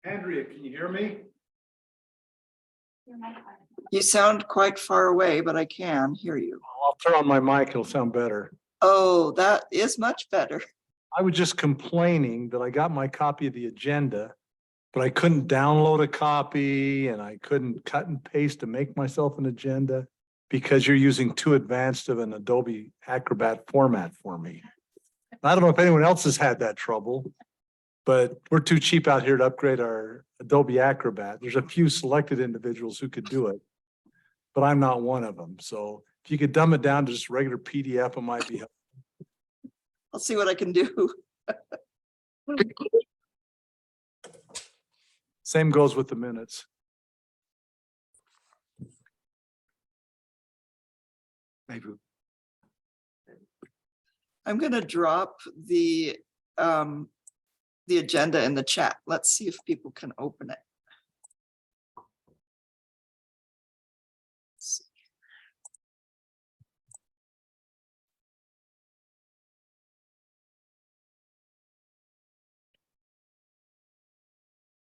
Andrea, can you hear me? You sound quite far away, but I can hear you. I'll turn on my mic, it'll sound better. Oh, that is much better. I was just complaining that I got my copy of the agenda, but I couldn't download a copy and I couldn't cut and paste to make myself an agenda because you're using too advanced of an Adobe Acrobat format for me. I don't know if anyone else has had that trouble, but we're too cheap out here to upgrade our Adobe Acrobat. There's a few selected individuals who could do it, but I'm not one of them. So if you could dumb it down to just regular PDF, it might be helpful. I'll see what I can do. Same goes with the minutes. Maybe. I'm going to drop the agenda in the chat. Let's see if people can open it. Let's see.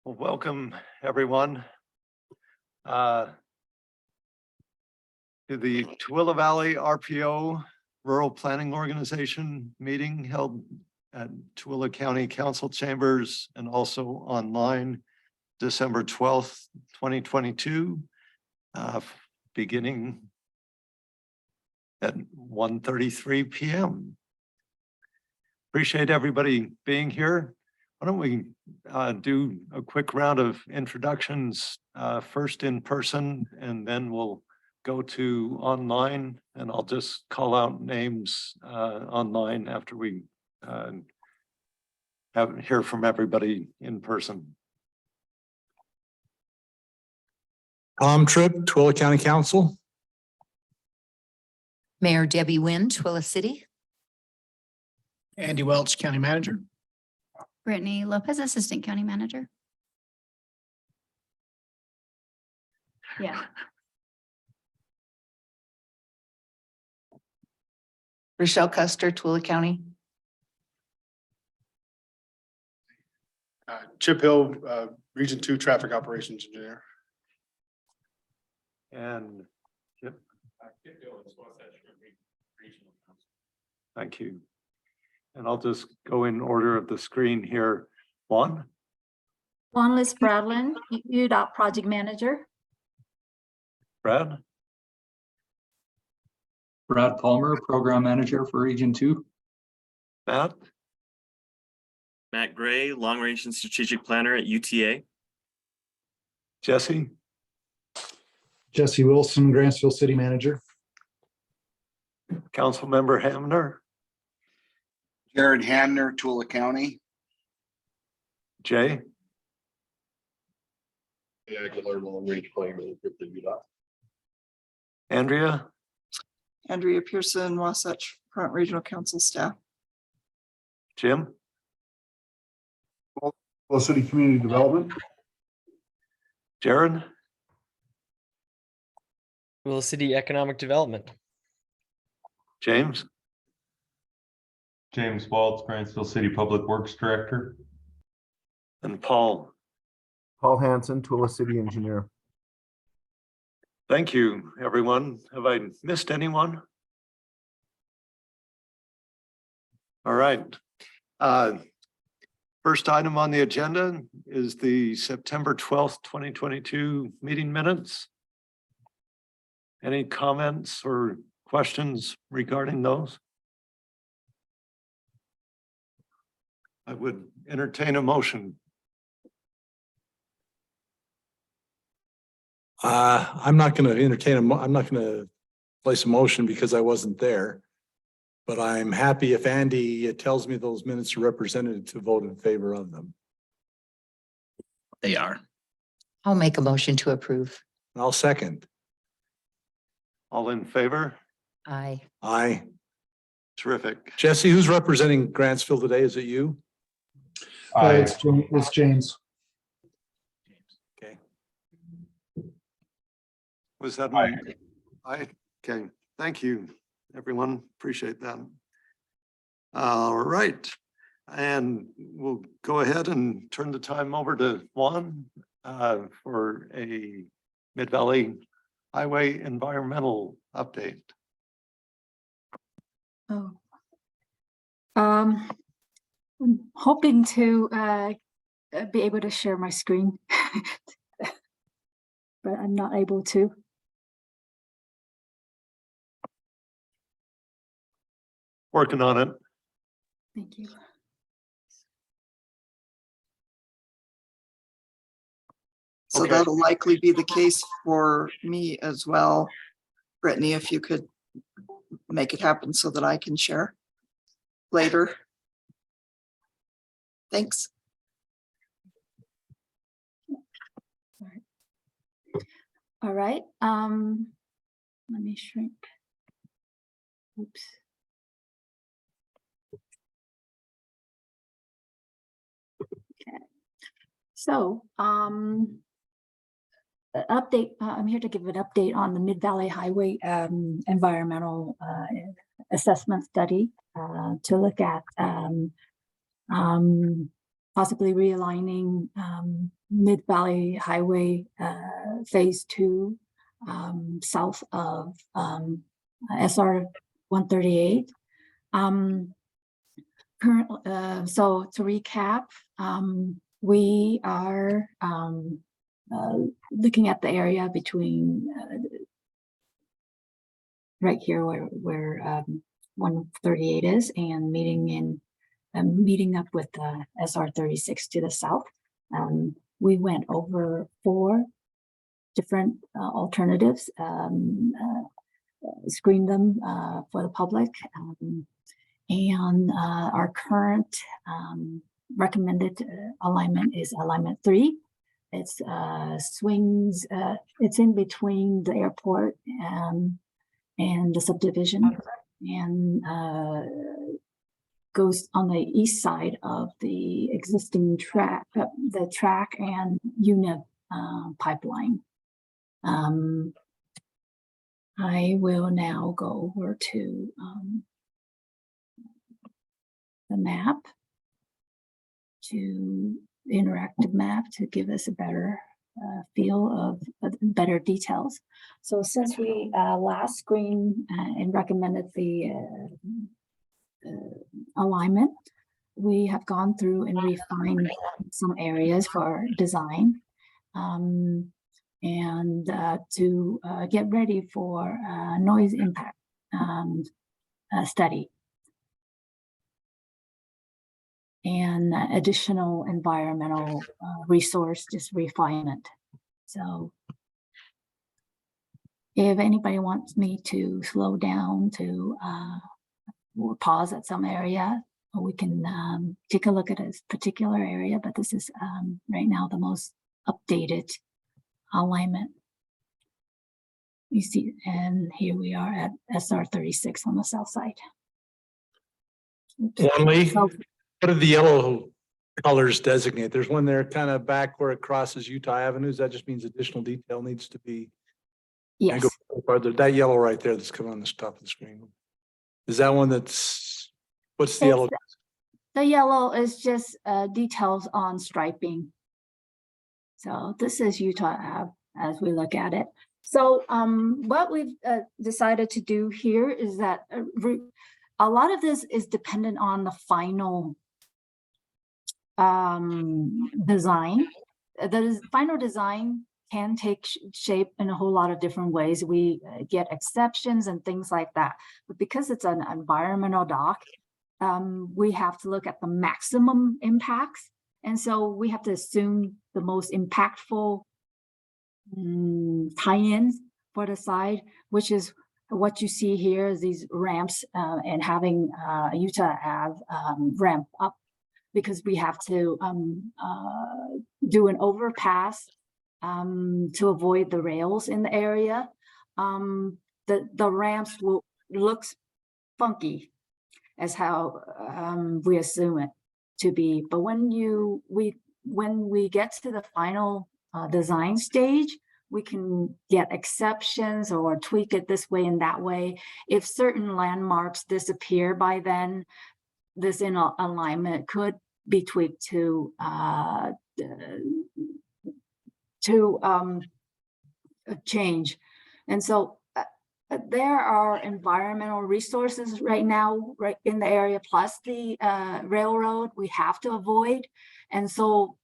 Well, welcome everyone to the Tooele Valley RPO Rural Planning Organization meeting held at Tooele County Council Chambers and also online December 12th, 2022, beginning at 1:33 p.m. Appreciate everybody being here. Why don't we do a quick round of introductions, first in person, and then we'll go to online, and I'll just call out names online after we hear from everybody in person. Tom Tripp, Tooele County Council. Mayor Debbie Wynn, Tooele City. Andy Welch, County Manager. Brittany Lopez, Assistant County Manager. Yeah. Rochelle Custer, Tooele County. Chip Hill, Region 2 Traffic Operations Engineer. And Chip. Thank you. And I'll just go in order of the screen here. Juan Liz Bradlin, UDOT Project Manager. Brad, Brad Palmer, Program Manager for Region 2. Matt, Matt Gray, Long Range and Strategic Planner at UTA. Jesse, Jesse Wilson, Grantsville City Manager. Councilmember Hamner, Jared Hamner, Tooele County. Jay, Aguilar, Long Range Planning Manager for UDOT. Andrea, Andrea Pearson, Wasatch Front Regional Council staff. Jim, Tooele City Community Development. Jared, Tooele City Economic Development. James, James Waltz, Grantsville City Public Works Director. and Paul. Paul Hansen, Tooele City Engineer. Thank you, everyone. Have I missed anyone? All right. First item on the agenda is the September 12th, 2022 meeting minutes. Any comments or questions regarding those? I would entertain a motion. I'm not going to entertain I'm not going to place a motion because I wasn't there. But I'm happy if Andy tells me those minutes are represented to vote in favor of them. They are. I'll make a motion to approve. I'll second. All in favor? Aye. Aye. Terrific. Jesse, who's representing Grantsville today? Is it you? It's James. Okay. Was that? Aye. Okay, thank you, everyone. Appreciate that. All right. And we'll go ahead and turn the time over to Juan for a Mid-Valley Highway environmental update. Oh. I'm hoping to be able to share my screen, but I'm not able to. Working on it. Thank you. So Okay. that'll likely be the case for me as well. Brittany, if you could make it happen so that I can share later. Thanks. All right. Let me shrink. Oops. Okay. So, update. I'm here to give an update on the Mid-Valley Highway environmental assessment study to look at possibly realigning Mid-Valley Highway Phase 2 south of SR 138. So to recap, we are looking at the area between right here where 138 is, and meeting up with the SR 36 to the south. We went over 4 different alternatives, screened them for the public, and our current recommended alignment is alignment 3. It's swings. It's in between the airport and the subdivision, and goes on the east side of the existing track, the track and unit pipeline. I will now go over to the map, to interactive map, to give us a better feel of better details. So since we last screened and recommended the alignment, we have gone through and refined some areas for design, and to get ready for noise impact study and additional environmental resource just refinement. So if anybody wants me to slow down to or pause at some area, we can take a look at a particular area, but this is right now the most updated alignment. You see, and here we are at SR 36 on the south side. Lonely, So, what do the yellow colors designate? There's one there kind of back where it crosses Utah Avenues. That just means additional detail needs to be. yes, Go farther. That yellow right there that's coming on the top of the screen. Is that one that's, what's the yellow? the yellow is just details on striping. So this is Utah Ave as we look at it. So what we've decided to do here is that a lot of this is dependent on the final design. The final design can take shape in a whole lot of different ways. We get exceptions and things like that. But because it's an environmental dock, we have to look at the maximum impacts. And so we have to assume the most impactful tie-ins for the side, which is what you see here is these ramps and having Utah Ave ramp up, because we have to do an overpass to avoid the rails in the area. The ramps looks funky as how we assume it to be, but when we get to the final design stage, we can get exceptions or tweak it this way and that way. If certain landmarks disappear by then, this in alignment could be tweaked to change. And so there are environmental resources right now, right in the area, plus the railroad we have to avoid. And so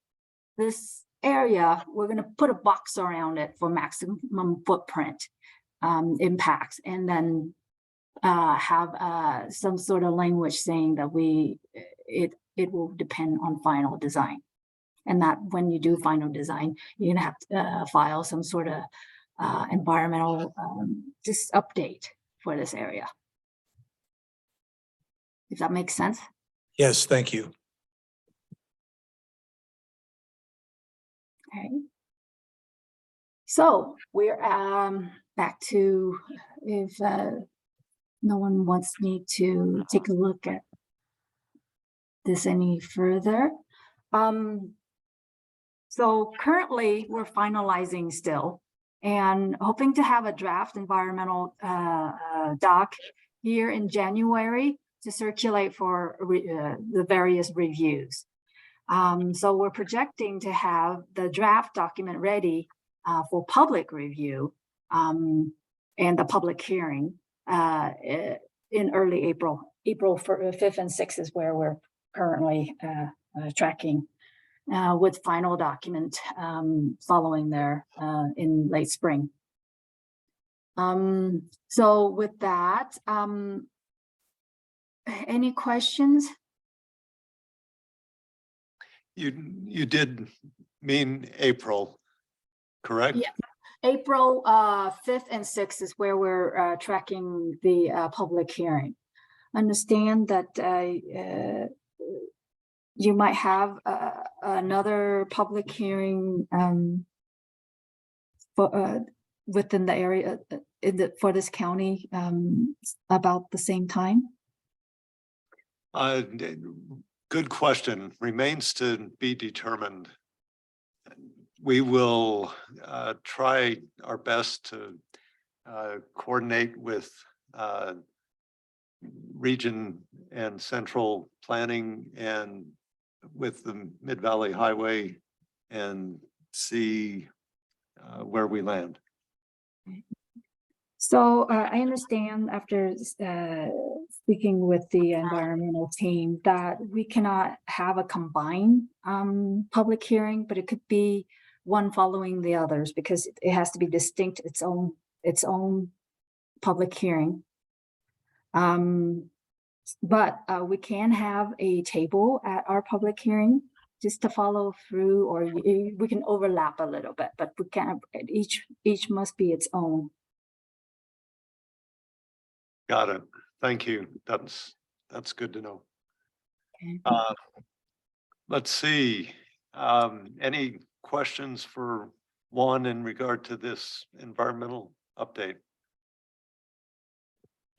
this area, we're going to put a box around it for maximum footprint impacts, and then have some sort of language saying that it will depend on final design, and that when you do final design, you're going to have to file some sort of environmental just update for this area. If that makes sense. Yes, thank you. Okay. So we're back to, if no one wants me to take a look at this any further. So currently we're finalizing still and hoping to have a draft environmental doc here in January to circulate for the various reviews. So we're projecting to have the draft document ready for public review and the public hearing in early April. April 5th and 6th is where we're currently tracking with final document following there in late spring. So with that, any questions? You did mean April, correct? Yeah, April 5th and 6th is where we're tracking the public hearing. Understand that you might have another public hearing for within the area for this county about the same time. Good question. Remains to be determined. We will try our best to coordinate with region and central planning and with the Mid-Valley Highway and see where we land. So I understand after speaking with the environmental team that we cannot have a combined public hearing, but it could be one following the others because it has to be distinct, its own public hearing. But we can have a table at our public hearing just to follow through, or we can overlap a little bit, but we can't, each must be its own. Got it. Thank you. That's good to know. Okay. Let's see. Any questions for Juan in regard to this environmental update?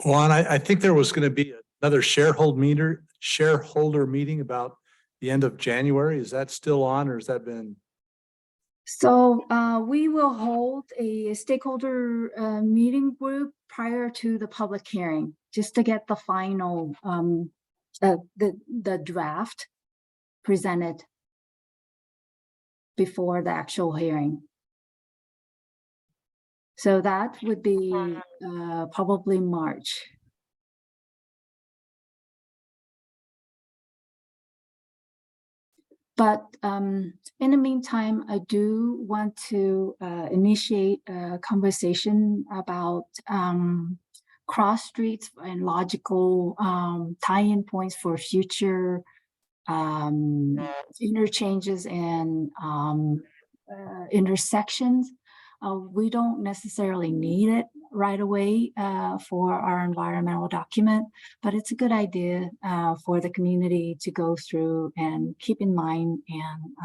Juan, I think there was going to be another shareholder meeting about the end of January. Is that still on, or has that been? So we will hold a stakeholder meeting group prior to the public hearing, just to get the final, the draft presented before the actual hearing. So that would be probably March. But in the meantime, I do want to initiate a conversation about cross streets and logical tie-in points for future interchanges and intersections. We don't necessarily need it right away for our environmental document, but it's a good idea for the community to go through and keep in mind and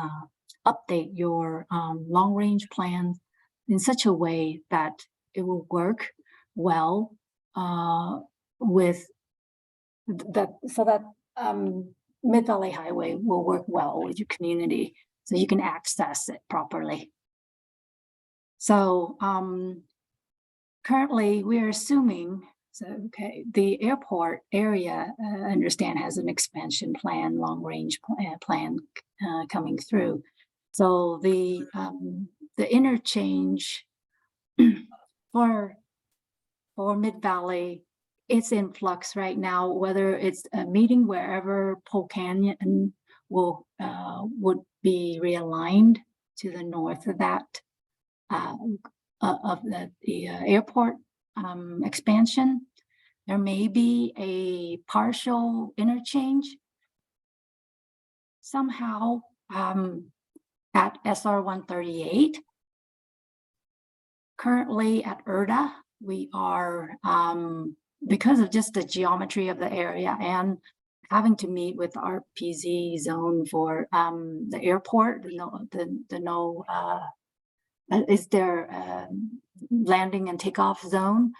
update your long-range plans in such a way that it will work well with that, so that Mid-Valley Highway will work well with your community so you can access it properly. So currently we're assuming So, okay, the airport area, I understand has an expansion plan, long range plan coming through. So the interchange for Mid Valley, it's in flux right now, whether it's a meeting wherever Pole Canyon will would be realigned to the north of that of the airport expansion. There may be a partial interchange somehow at SR 138. Currently at ERDA, we are, because of just the geometry of the area and having to meet with RPZ zone for the airport, is there landing and takeoff zone,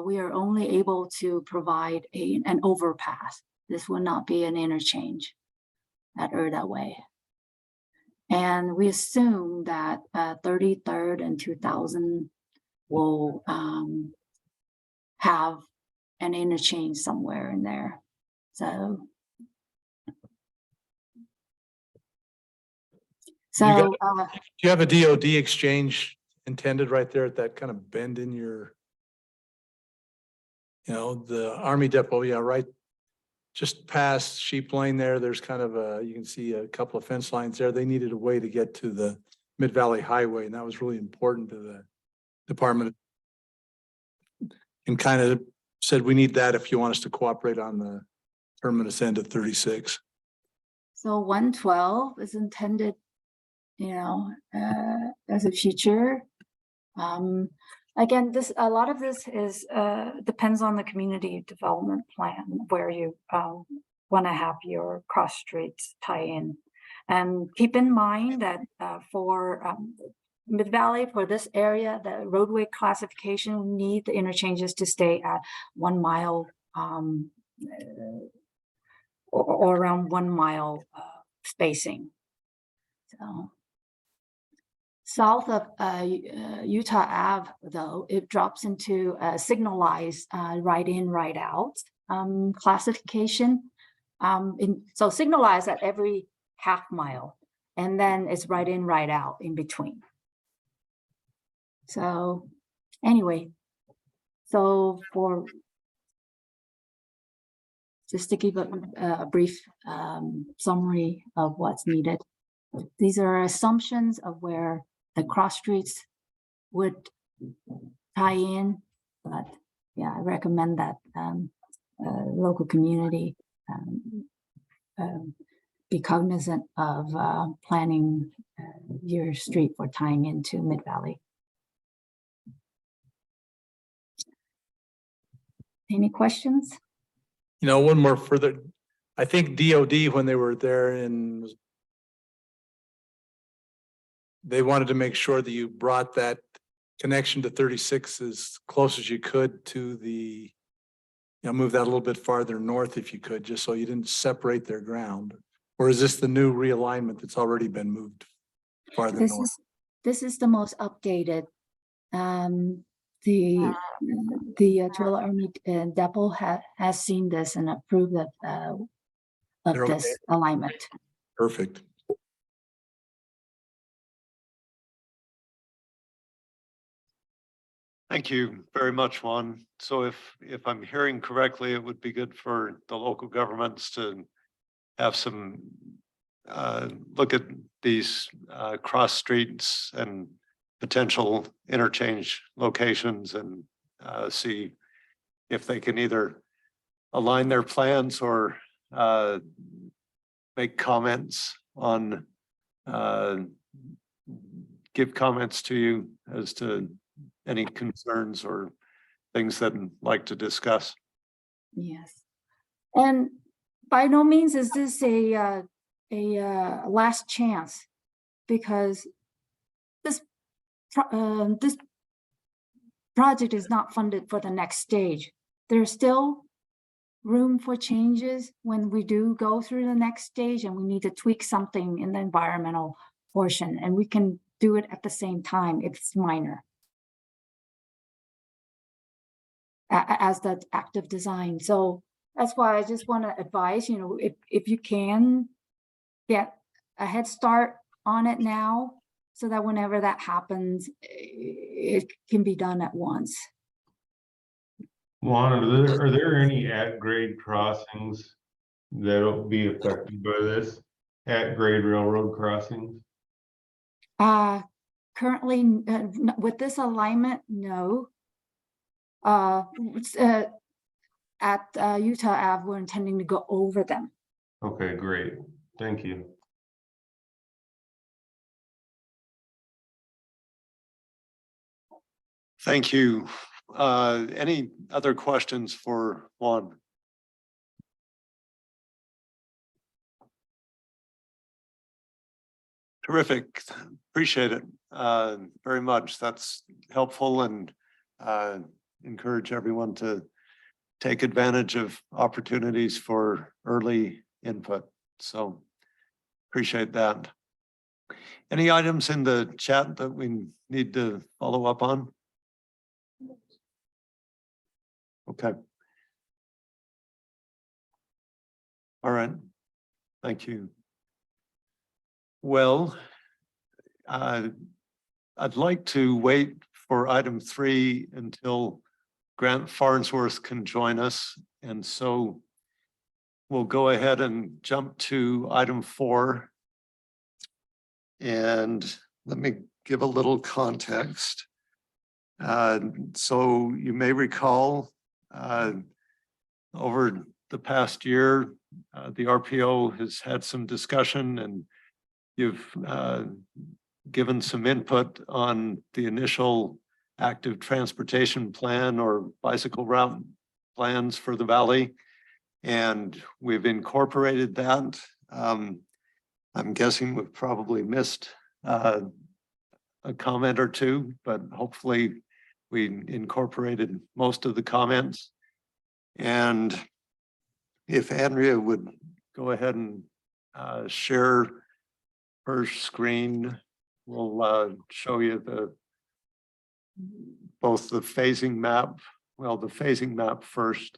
we are only able to provide an overpass. This will not be an interchange at ERDA Way. And we assume that 33rd and 2000 will have an interchange somewhere in there. So, Do you have a DOD exchange intended right there at that kind of bend in your, the Army depot? Yeah, right. Just past Sheep Lane there, there's kind of you can see a couple of fence lines there. They needed a way to get to the Mid Valley Highway, and that was really important to the department. And kind of said, we need that if you want us to cooperate on the terminus end at 36. So 112 is intended, as a future. Again, a lot of this is depends on the community development plan where you want to have your cross streets tie in. And keep in mind that for Mid Valley, for this area, the roadway classification, we need the interchanges to stay at 1 mile or around 1 mile spacing. So. South of Utah Ave, though, it drops into a signalized right in, right out classification. So signalized at every half mile, and then it's right in, right out in between. So anyway, so just to give a brief summary of what's needed. These are assumptions of where the cross streets would tie in, but yeah, I recommend that local community be cognizant of planning your street for tying into Mid Valley. Any questions? One more further. I think DOD, when they were there they wanted to make sure that you brought that connection to 36 as close as you could to the, move that a little bit farther north if you could, just so you didn't separate their ground. Or is this the new realignment that's already been moved farther north? This is the most updated. The Tooele Army Depot has seen this and approved of this alignment. Perfect. Thank you very much, Juan. So if I'm hearing correctly, it would be good for the local governments to have some look at these cross streets and potential interchange locations and see if they can either align their plans or make comments on give comments to you as to any concerns or things that I'd like to discuss. Yes, and by no means is this a last chance, because this project is not funded for the next stage. There's still room for changes when we do go through the next stage, and we need to tweak something in the environmental portion, and we can do it at the same time if it's minor. as the active design. So that's why I just want to advise, if you can get a head start on it now, so that whenever that happens, it can be done at once. Juan, are there any at-grade crossings that'll be affected by this? At-grade railroad crossings? Currently, with this alignment, no. At Utah Ave, we're intending to go over them. Okay, great. Thank you. Thank you. Any other questions for Juan? Terrific. Appreciate it very much. That's helpful, and encourage everyone to take advantage of opportunities for early input. So appreciate that. Any items in the chat that we need to follow up on? Okay. All right. Thank you. Well, I'd like to wait for item 3 until Grant Farnsworth can join us. And so we'll go ahead and jump to item 4. And let me give a little context. So you may recall over the past year, the RPO has had some discussion, and you've given some input on the initial active transportation plan or bicycle route plans for the valley. And we've incorporated that. I'm guessing we've probably missed a comment or two, but hopefully we incorporated most of the comments. And if Andrea would go ahead and share her screen, we'll show you both the phasing map. Well, the phasing map first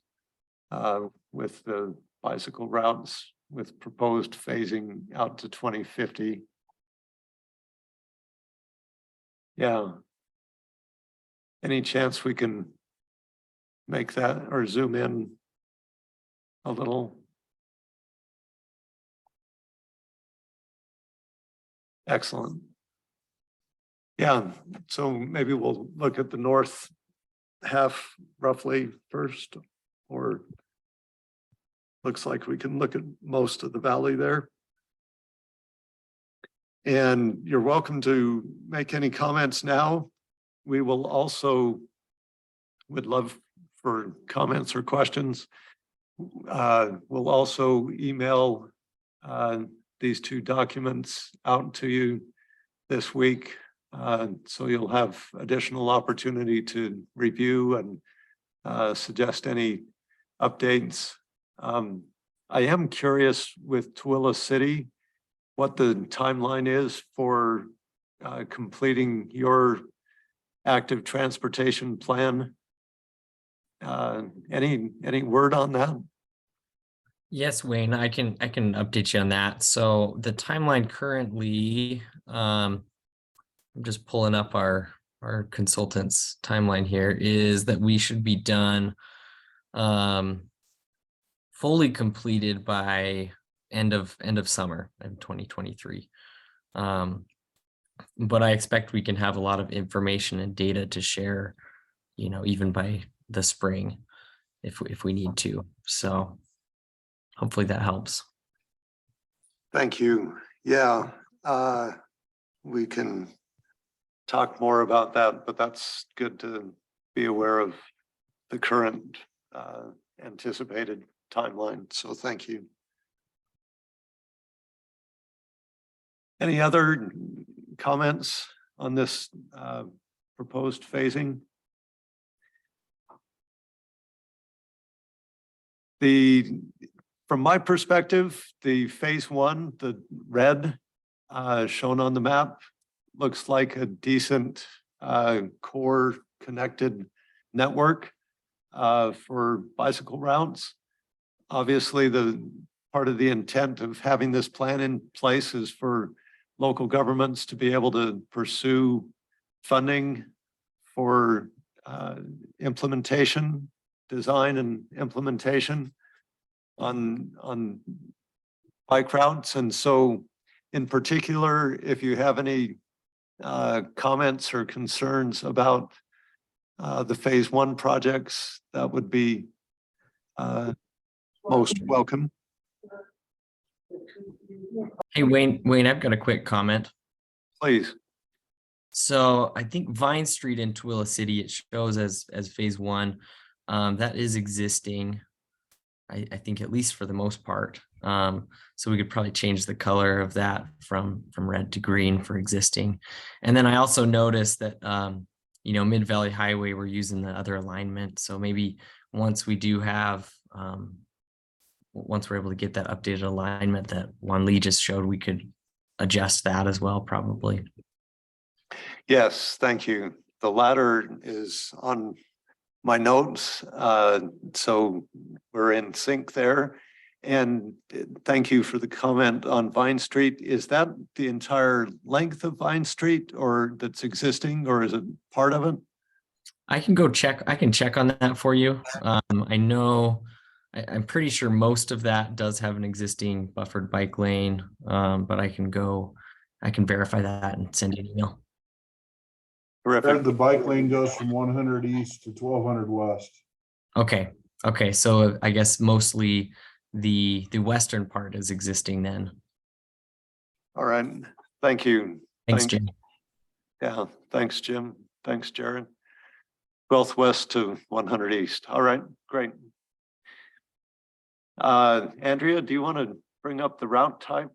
with the bicycle routes with proposed phasing out to 2050. Yeah. Any chance we can make that or zoom in a little? Excellent. Yeah, so maybe we'll look at the north half roughly first, or looks like we can look at most of the valley there. And you're welcome to make any comments now. We will also would love for comments or questions. We'll also email these 2 documents out to you this week. So you'll have additional opportunity to review and suggest any updates. I am curious with Tooele City, what the timeline is for completing your active transportation plan. Any word on that? Yes, Wayne, I can update you on that. So the timeline currently, I'm just pulling up our consultant's timeline here, is that we should be done fully completed by end of summer in 2023. But I expect we can have a lot of information and data to share, even by the spring if we need to. So hopefully that helps. Thank you. Yeah, we can talk more about that, but that's good to be aware of the current anticipated timeline. So thank you. Any other comments on this proposed phasing? From my perspective, the phase 1, the red shown on the map, looks like a decent core connected network. for bicycle routes. Obviously, the part of the intent of having this plan in place is for local governments to be able to pursue funding for implementation, design and implementation on bike routes. And so in particular, if you have any comments or concerns about the phase 1 projects, that would be most welcome. Hey, Wayne, I've got a quick comment. Please. So I think Vine Street in Tooele City, it shows as phase 1. That is existing. I think at least for the most part. So we could probably change the color of that from red to green for existing. And then I also noticed that Mid Valley Highway, we're using the other alignment. So maybe once we do have once we're able to get that updated alignment that Juan Lee just showed, we could adjust that as well, probably. Yes, thank you. The latter is on my notes, so we're in sync there. And thank you for the comment on Vine Street. Is that the entire length of Vine Street or that's existing, or is it part of it? I can go check. I can check on that for you. I know, I'm pretty sure most of that does have an existing buffered bike lane, but I can verify that and send you an email. Terrific. The bike lane goes from 100 east to 1200 west. Okay. So I guess mostly the western part is existing then. All right. Thank you. Thanks, Jim. Yeah. Thanks, Jim. Thanks, Jared. 12th west to 100 east. All right. Great. Andrea, do you want to bring up the route type?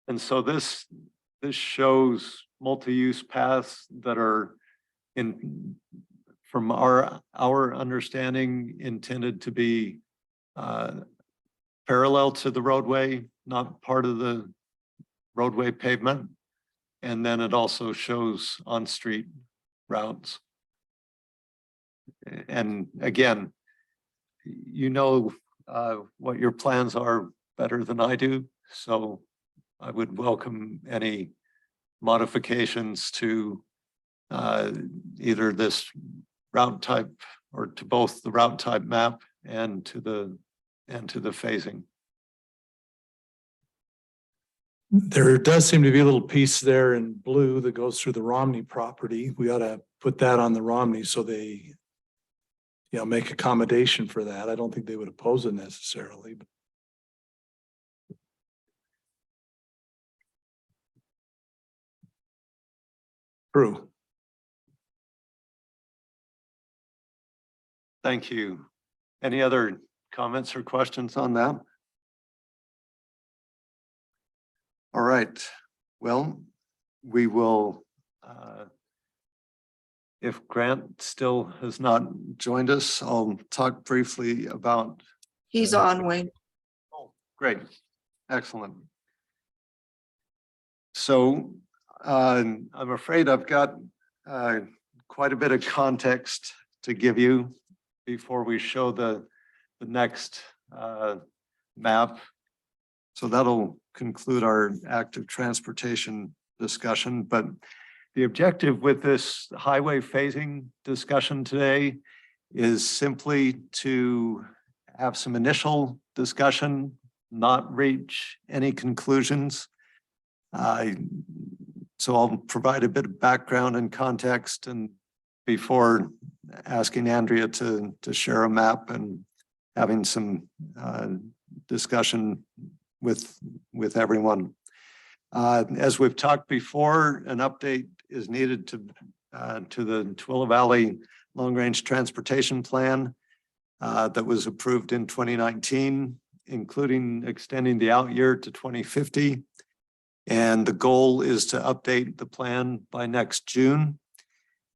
And so this shows multi-use paths that are from our understanding, intended to be parallel to the roadway, not part of the roadway pavement. And then it also shows on-street routes. And again, what your plans are better than I do. So I would welcome any modifications to either this route type or to both the route type map and to the phasing. There does seem to be a little piece there in blue that goes through the Romney property. We ought to put that on the Romney so they, make accommodation for that. I don't think they would oppose it necessarily. But true. Thank you. Any other comments or questions on that? All right. Well, we will, if Grant still has not joined us, I'll talk briefly about. He's on, Wayne. Oh, great. Excellent. So I'm afraid I've got quite a bit of context to give you before we show the next map. So that'll conclude our active transportation discussion. But the objective with this highway phasing discussion today is simply to have some initial discussion, not reach any conclusions. So I'll provide a bit of background and context, and before asking Andrea to share a map and having some discussion with everyone. As we've talked before, an update is needed to the Tooele Valley Long Range Transportation Plan that was approved in 2019, including extending the out year to 2050. And the goal is to update the plan by next June.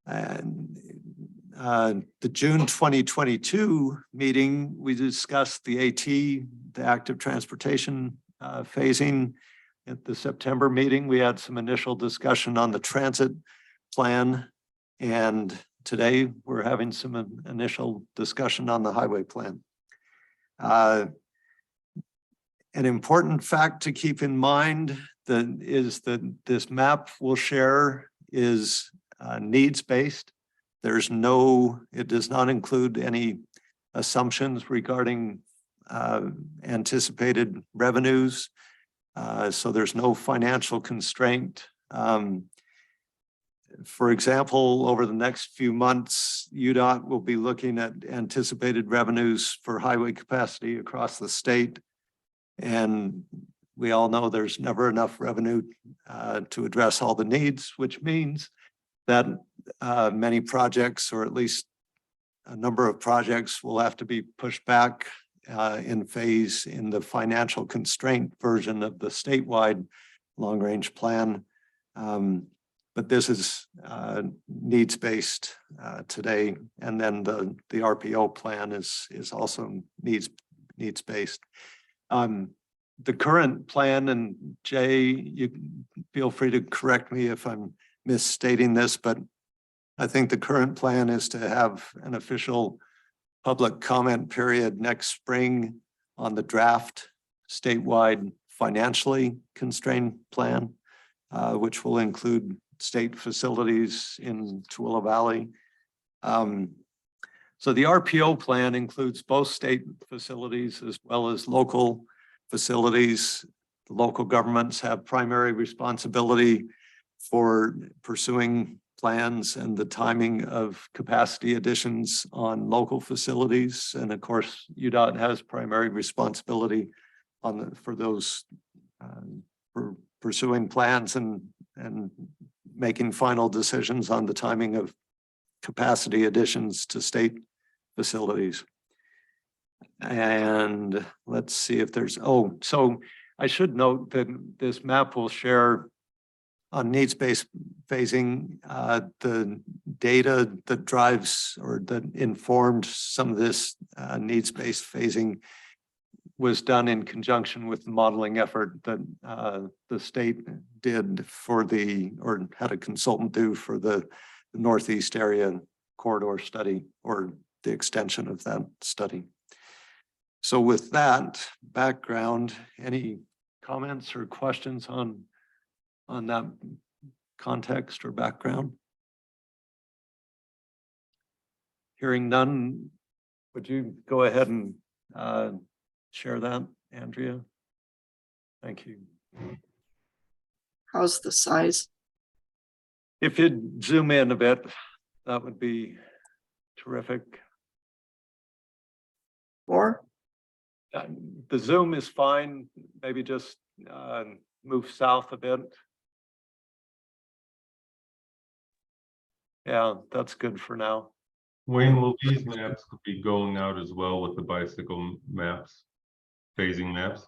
And the June 2022 meeting, we discussed the AT, the active transportation phasing. at the September meeting, we had some initial discussion on the transit plan. And today we're having some initial discussion on the highway plan. An important fact to keep in mind is that this map we'll share is needs-based. It does not include any assumptions regarding anticipated revenues. So there's no financial constraint. For example, over the next few months, UDOT will be looking at anticipated revenues for highway capacity across the state. And we all know there's never enough revenue to address all the needs, which means that many projects, or at least a number of projects, will have to be pushed back in phase in the financial constraint version of the statewide long-range plan. But this is needs-based today, and then the RPO plan is also needs-based. The current plan, and Jay, you feel free to correct me if I'm misstating this, but I think the current plan is to have an official public comment period next spring on the draft statewide financially constrained plan, which will include state facilities in Tooele Valley. So the RPO plan includes both state facilities as well as local facilities. The local governments have primary responsibility for pursuing plans and the timing of capacity additions on local facilities. And of course, UDOT has primary responsibility for those for pursuing plans and making final decisions on the timing of capacity additions to state facilities. And let's see if there's, so I should note that this map will share on needs-based phasing, the data that drives or that informed some of this needs-based phasing was done in conjunction with the modeling effort that the state did or had a consultant do for the Northeast area corridor study, or the extension of that study. So with that background, any comments or questions on that context or background? Hearing none, would you go ahead and share that, Andrea? Thank you. How's the size? If you'd zoom in a bit, that would be terrific. Or The zoom is fine. Maybe just move south a bit. Yeah, that's good for now. Wayne, will these maps be going out as well with the bicycle maps, phasing maps?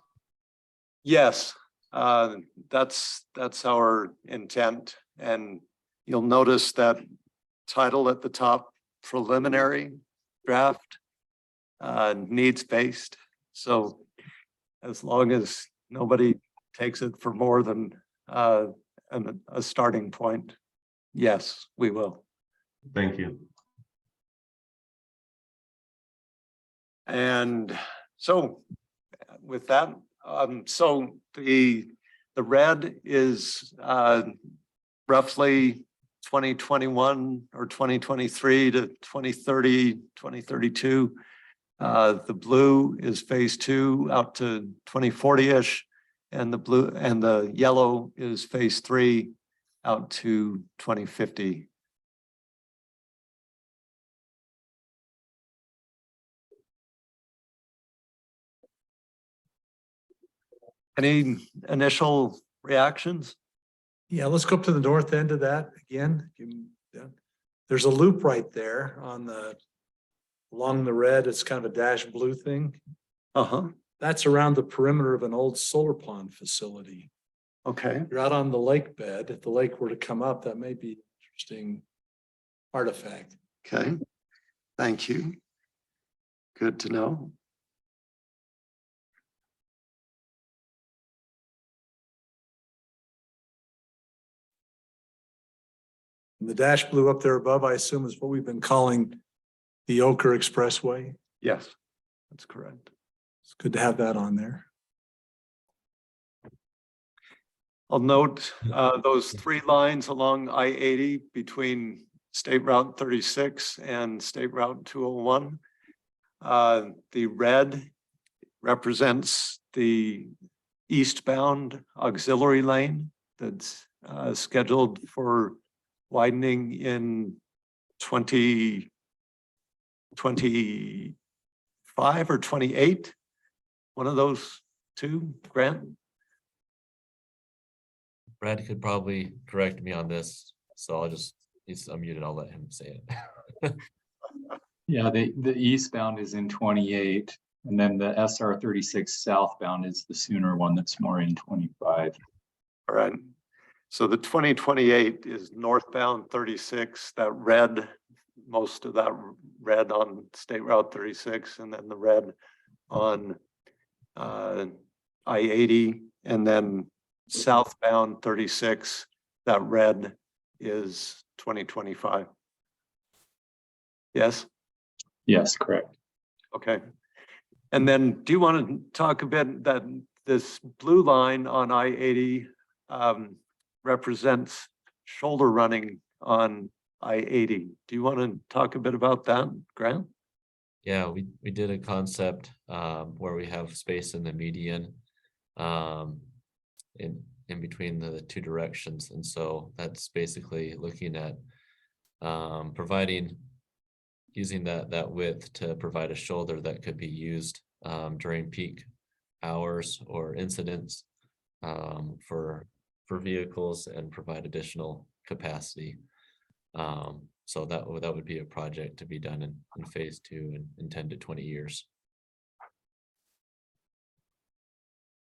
Yes, that's our intent. And you'll notice that title at the top, preliminary draft, needs-based. So as long as nobody takes it for more than a starting point, yes, we will. Thank you. And so with that, so the red is roughly 2021 or 2023 to 2030, 2032. The blue is phase 2 out to 2040-ish, and the yellow is phase 3 out to 2050. Any initial reactions? Yeah, let's go up to the north end of that again. There's a loop right there along the red. It's kind of a dash blue thing. That's around the perimeter of an old solar pond facility. Okay. You're out on the lake bed. If the lake were to come up, that may be an interesting artifact. Okay. Thank you. Good to know. And the dash blue up there above, I assume, is what we've been calling the Ochre Expressway. Yes, that's correct. It's good to have that on there. I'll note those 3 lines along I-80 between State Route 36 and State Route 201. The red represents the eastbound auxiliary lane that's scheduled for widening in 2025 or 28. One of those two, Grant? Brad could probably correct me on this, so he's unmuted, I'll let him say it. Yeah, the eastbound is in 28, and then the SR 36 southbound is the sooner one that's more in 25. All right. So the 2028 is northbound 36, that red, most of that red on State Route 36, and then the red on I-80, and then southbound 36, that red is 2025. Yes? Yes, correct. Okay. And then do you want to talk a bit that this blue line on I-80 represents shoulder running on I-80? Do you want to talk a bit about that, Grant? Yeah, we did a concept where we have space in the median in between the 2 directions. And so that's basically looking at using that width to provide a shoulder that could be used during peak hours or incidents for vehicles and provide additional capacity. So that would be a project to be done in phase 2 in 10 to 20 years.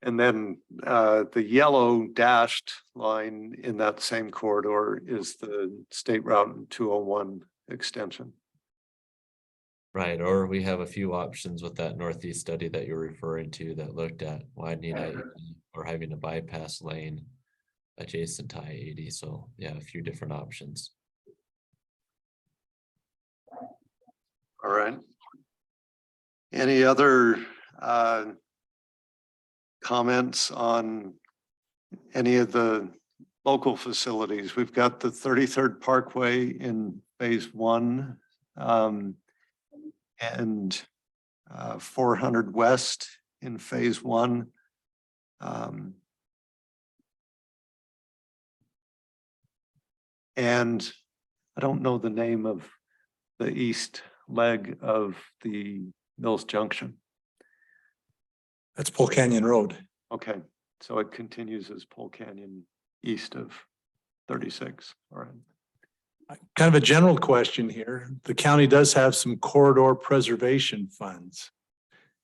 And then the yellow dashed line in that same corridor is the State Route 201 extension. Right, or we have a few options with that northeast study that you're referring to that looked at widening I-80 or having a bypass lane adjacent to I-80. So yeah, a few different options. All right. Any other comments on any of the local facilities? We've got the 33rd Parkway in phase 1 and 400 West in phase 1. And I don't know the name of the east leg of the Mills Junction. That's Pole Canyon Road. Okay, so it continues as Pole Canyon east of 36. All right. Kind of a general question here. The county does have some corridor preservation funds.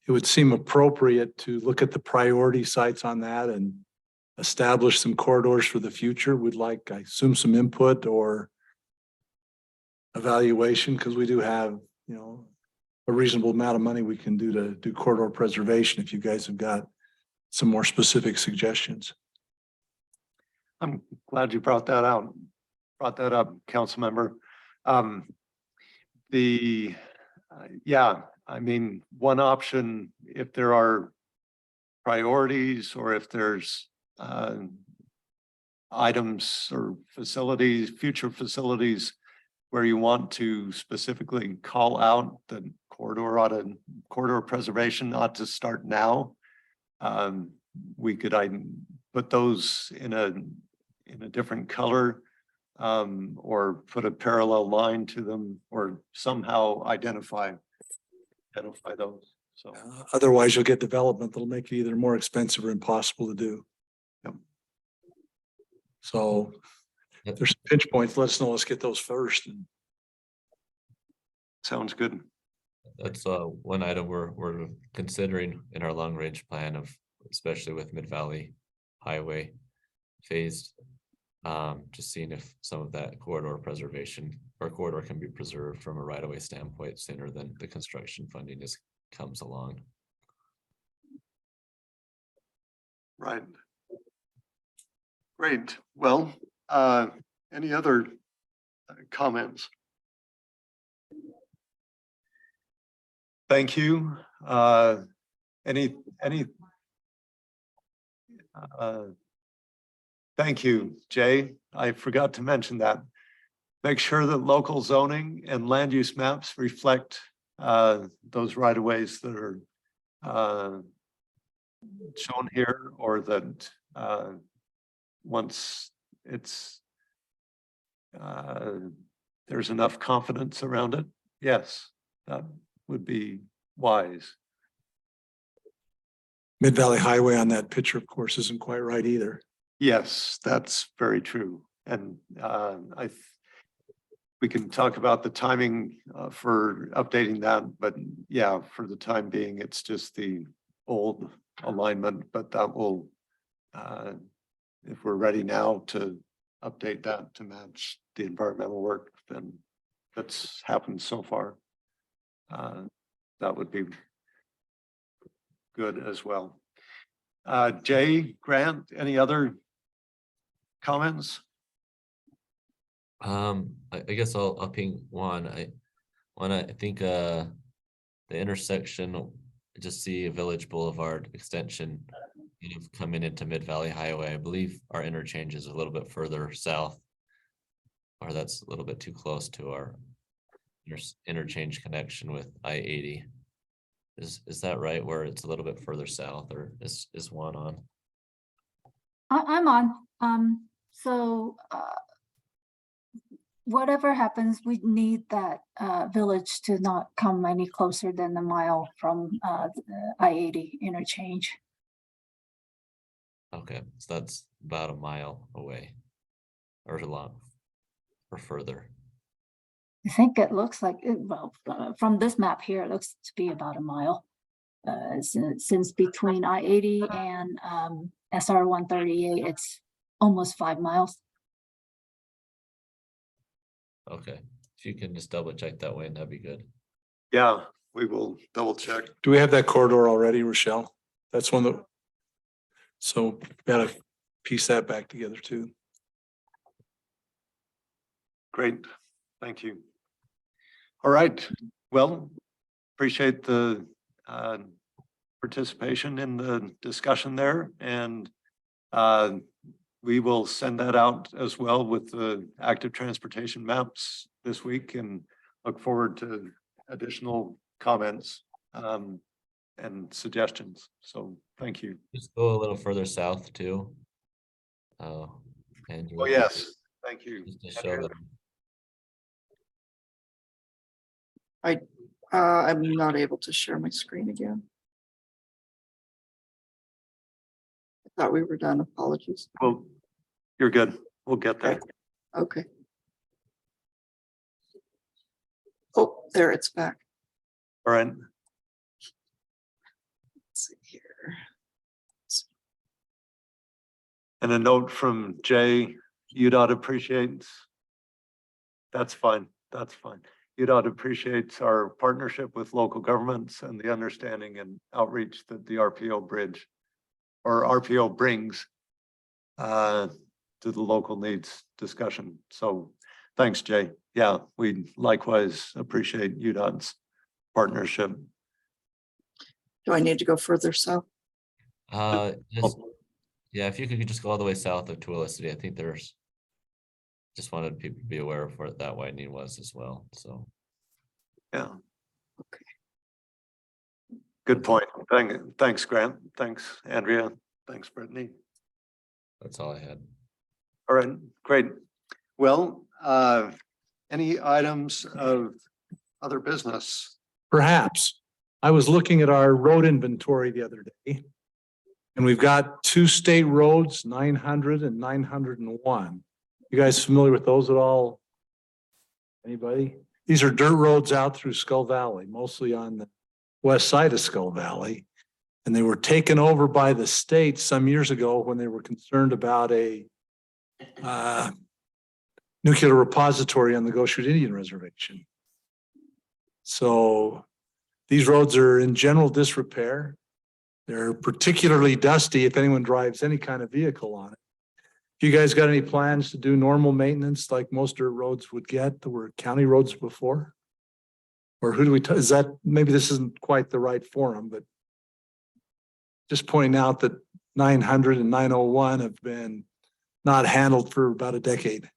It would seem appropriate to look at the priority sites on that and establish some corridors for the future. We'd like, I assume, some input or evaluation, because we do have, a reasonable amount of money we can do to do corridor preservation if you guys have got some more specific suggestions. I'm glad you brought that up, council member. Yeah, I mean, one option, if there are priorities or if there's items or facilities, future facilities where you want to specifically call out the corridor preservation ought to start now. We could put those in a different color or put a parallel line to them or somehow identify those. So Otherwise, you'll get development that'll make it either more expensive or impossible to do. Yep. So if there's pinch points, let us know. Let's get those first. Sounds good. That's one item we're considering in our long range plan of, especially with Mid-Valley Highway phased, just seeing if some of that corridor preservation or corridor can be preserved from a right-of-way standpoint sooner than the construction funding just comes along. Right. Great. Well, any other comments? Thank you. Any, thank you, Jay. I forgot to mention that. Make sure that local zoning and land use maps reflect those right of ways that are shown here, or that once it's there's enough confidence around it. Yes, that would be wise. Mid-Valley Highway on that picture, of course, isn't quite right either. Yes, that's very true. And we can talk about the timing for updating that, but yeah, for the time being, it's just the old alignment, but that will, if we're ready now to update that to match the environmental work, then that's happened so far. That would be good as well. Jay, Grant, any other comments? I guess I'll ping one. I think the intersection, just see a Village Boulevard extension kind of coming into Mid-Valley Highway. I believe our interchange is a little bit further south, or that's a little bit too close to our interchange connection with I-80. Is that right, where it's a little bit further south, or is one on? I'm on. So whatever happens, we need that village to not come any closer than a mile from the I-80 interchange. Okay, so that's about a mile away, or a lot, or further. I think it looks like, from this map here, it looks to be about a mile. Since between I-80 and SR 138, it's almost 5 miles. Okay, if you can just double check that way, that'd be good. Yeah, we will double check. Do we have that corridor already, Rochelle? That's one that, so gotta piece that back together too. Great, thank you. All right, well, appreciate the participation in the discussion there, and we will send that out as well with the active transportation maps this week, and look forward to additional comments and suggestions. So thank you. Just go a little further south too. And Oh, yes, thank you. just to show them. I'm not able to share my screen again. I thought we were done. Apologies. Well, you're good. We'll get there. Okay. Oh, there, it's back. All right. Let's see here. And a note from Jay, UDOT appreciates. That's fine. That's fine. UDOT appreciates our partnership with local governments and the understanding and outreach that the RPO bridge or RPO brings to the local needs discussion. So thanks, Jay. Yeah, we likewise appreciate UDOT's partnership. Do I need to go further south? Just, yeah, if you could just go all the way south of Tooele City, I think there's, just wanted people to be aware of where that widening was as well, so. Yeah. Okay. Good point. Thanks, Grant. Thanks, Andrea. Thanks, Brittany. That's all I had. All right, great. Well, any items of other business? Perhaps. I was looking at our road inventory the other day, and we've got 2 state roads, 900 and 901. You guys familiar with those at all? Anybody? These are dirt roads out through Skull Valley, mostly on the west side of Skull Valley. And they were taken over by the state some years ago when they were concerned about a nuclear repository on the Goshen Indian Reservation. So these roads are in general disrepair. They're particularly dusty if anyone drives any kind of vehicle on it. If You guys got any plans to do normal maintenance like most dirt roads would get that were county roads before? Or who do we, is that, maybe this isn't quite the right forum, but just pointing out that 900 and 901 have been not handled for about a decade.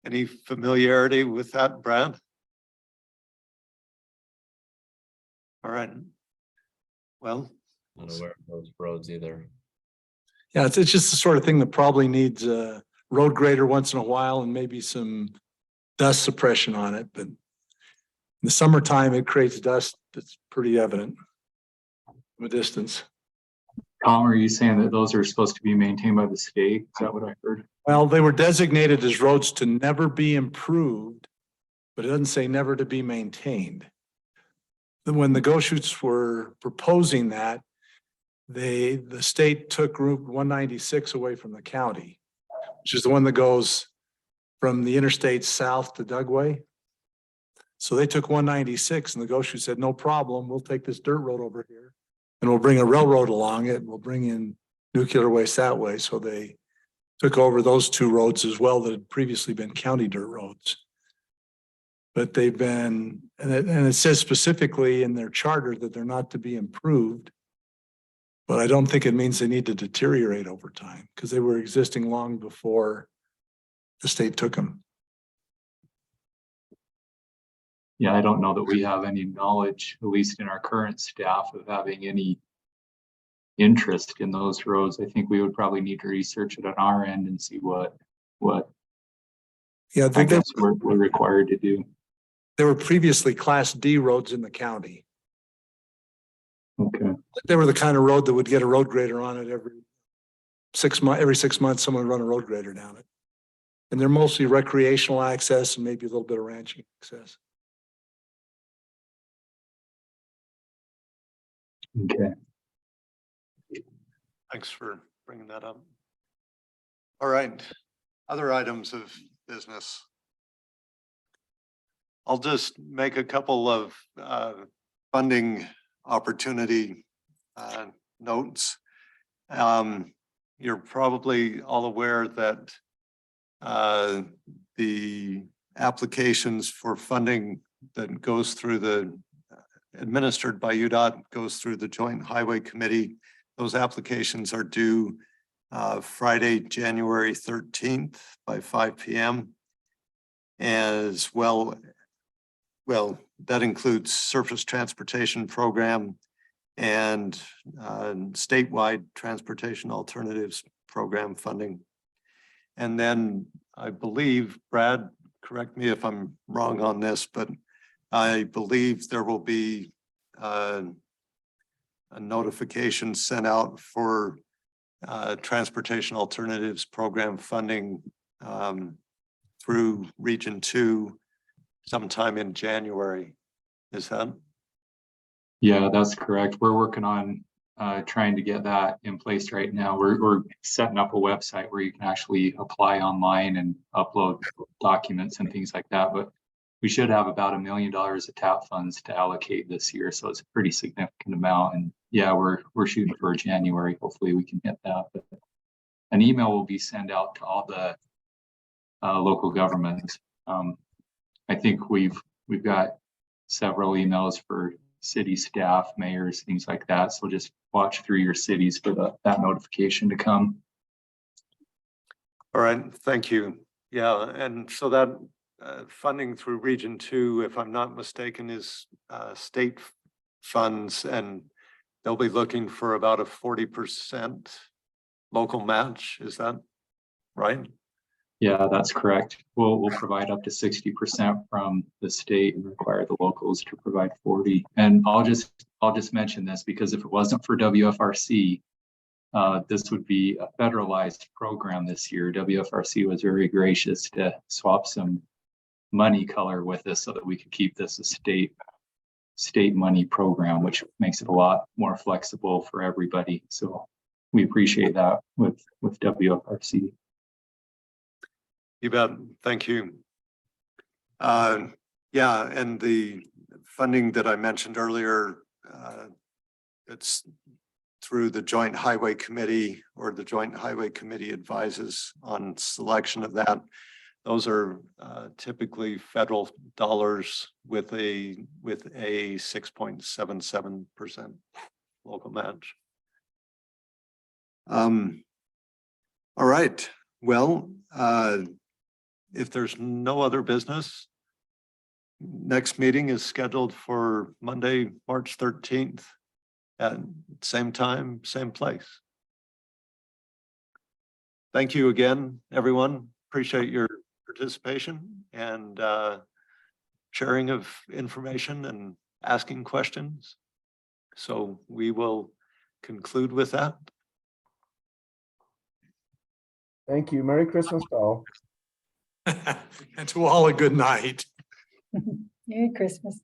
Any familiarity with that, Brad? All right. Well, Not aware of those roads either. Yeah, it's just the sort of thing that probably needs a road grader once in a while and maybe some dust suppression on it, but in the summertime, it creates dust that's pretty evident from a distance. Tom, are you saying that those are supposed to be maintained by the state? Is that what I heard? Well, they were designated as roads to never be improved, but it doesn't say never to be maintained. Then when the Goshutes were proposing that, the state took Route 196 away from the county, which is the one that goes from the interstate south to Dugway. So they took 196 and the Goshute said, no problem, we'll take this dirt road over here and we'll bring a railroad along it. We'll bring in nuclear waste that way. So they took over those two roads as well that had previously been county dirt roads. But they've been, and it says specifically in their charter that they're not to be improved. But I don't think it means they need to deteriorate over time because they were existing long before the state took them. Yeah, I don't know that we have any knowledge, at least in our current staff, of having any interest in those roads. I think we would probably need to research it on our end and see what Yeah, I guess we're required to do. There were previously Class D roads in the county. Okay. They were the kind of road that would get a road grader on it every 6 months. Every 6 months, someone would run a road grader down it. And they're mostly recreational access and maybe a little bit of ranching access. Okay. thanks for bringing that up. All right, other items of business. I'll just make a couple of funding opportunity notes. You're probably all aware that the applications for funding that goes through the administered by UDOT goes through the Joint Highway Committee. Those applications are due Friday, January 13th by 5 p.m. As well, that includes surface transportation program and statewide transportation alternatives program funding. And then I believe, Brad, correct me if I'm wrong on this, but I believe there will be a notification sent out for transportation alternatives program funding through Region 2 sometime in January. Is that? Yeah, that's correct. We're working on trying to get that in place right now. We're setting up a website where you can actually apply online and upload documents and things like that. But we should have about $1 million of TAP funds to allocate this year. So it's a pretty significant amount. And yeah, we're shooting for January. Hopefully we can hit that. But an email will be sent out to all the local governments. I think we've got several emails for city staff, mayors, things like that. So just watch through your cities for that notification to come. All right, thank you. Yeah, and so that funding through Region 2, if I'm not mistaken, is state funds, and they'll be looking for about a 40% local match. Is that right? Yeah, that's correct. We'll provide up to 60% from the state and require the locals to provide 40. And I'll just mention this because if it wasn't for WFRC, this would be a federalized program this year. WFRC was very gracious to swap some money color with us so that we could keep this a state money program, which makes it a lot more flexible for everybody. So we appreciate that with WFRC. You bet. Thank you. Yeah, and the funding that I mentioned earlier, it's through the Joint Highway Committee, or the Joint Highway Committee advises on selection of that. Those are typically federal dollars with a 6.77% local match. All right, well, if there's no other business, next meeting is scheduled for Monday, March 13th at same time, same place. Thank you again, everyone. Appreciate your participation and sharing of information and asking questions. So we will conclude with that. Thank you. Merry Christmas, all. And to all a good night. Merry Christmas.